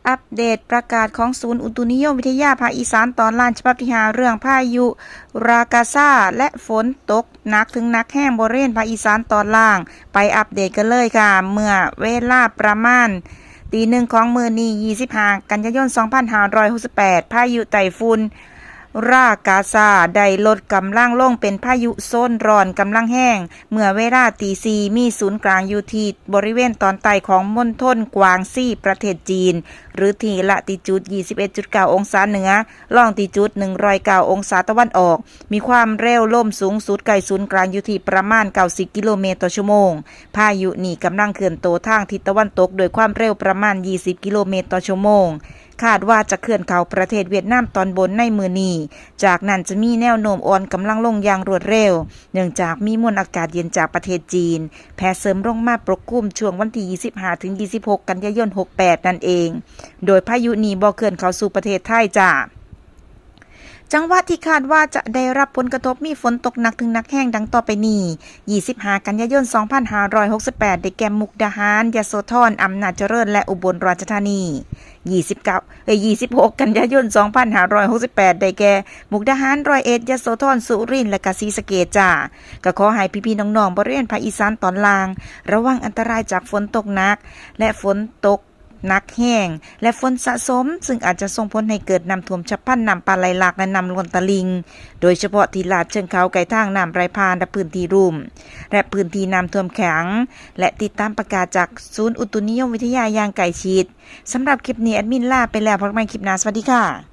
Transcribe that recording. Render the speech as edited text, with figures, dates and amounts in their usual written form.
อัปเดตประกาศของศูนย์อุตุนิยมวิทยาภาคอีสานตอนล่างฉบับที่5เรื่องพายุรากาซาและฝนตกหนักถึงหนักแห้งบริเวณภาคอีสานตอนล่างไปอัปเดตกันเลยค่ะเมื่อเวลาประมาณตีหนึ่งของมื้อนี้25กันยายน2568พายุไต้ฝุ่นรากาซาได้ลดกำลังลงเป็นพายุโซนร้อนกำลังแห้งเมื่อเวลาตี 4มีศูนย์กลางอยู่ที่บริเวณตอนใต้ของมณฑลกวางซี่ประเทศจีนหรือที่ละติจูด 21.9 องศาเหนือล่องติจูด 109 องศาตะวันออกมีความเร็วลมสูงสุดใกล้ศูนย์กลางอยู่ที่ประมาณ 90 กิโลเมตรต่อชั่วโมงพายุนี้กำลังเคลื่อนตัวทางทิศตะวันตกโดยความเร็วประมาณ 20 กิโลเมตรต่อชั่วโมงคาดว่าจะเคลื่อนเข้าประเทศเวียดนามตอนบนในมื้อนี้จากนั้นจะมีแนวโน้มอ่อนกำลังลงอย่างรวดเร็วเนื่องจากมีมวลอากาศเย็นจากประเทศจีนแผ่เสริมลงมาปกคลุมช่วงวันที่25ถึง26กันยายน68นั่นเองโดยพายุนี้บ่เคลื่อนเข้าสู่ประเทศไทยจ้าจังหวัดที่คาดว่าจะได้รับผลกระทบมีฝนตกหนักถึงหนักแห้งดังต่อไปนี้25กันยายน2568ได้แก่มุกดาหารยโสธรอำนาจเจริญและอุบลราชธานี26กันยายน2568ได้แก่มุกดาหารร้อยเอ็ดยโสธรสุรินทร์และกศรีสะเกษจ้าก็ขอให้พี่ๆน้องๆบริเวณภาคอีสานตอนล่างระวังอันตรายจากฝนตกหนักและฝนตกหนักแห้งและฝนสะสมซึ่งอาจจะส่งผลให้เกิดน้ำท่วมฉับพลันน้ำป่าไหลหลากและน้ำล้นตลิ่งโดยเฉพาะที่ลาดเชิงเขาไกลทางน้ำไหลผ่านและพื้นที่ลุ่มและพื้นที่น้ำท่วมขังและติดตามประกาศจากศูนย์อุตุนิยมวิทยาอย่างใกล้ชิดสำหรับคลิปนี้แอดมินลาไปแล้วพบกันใหม่คลิปหน้าสวัสดีค่ะ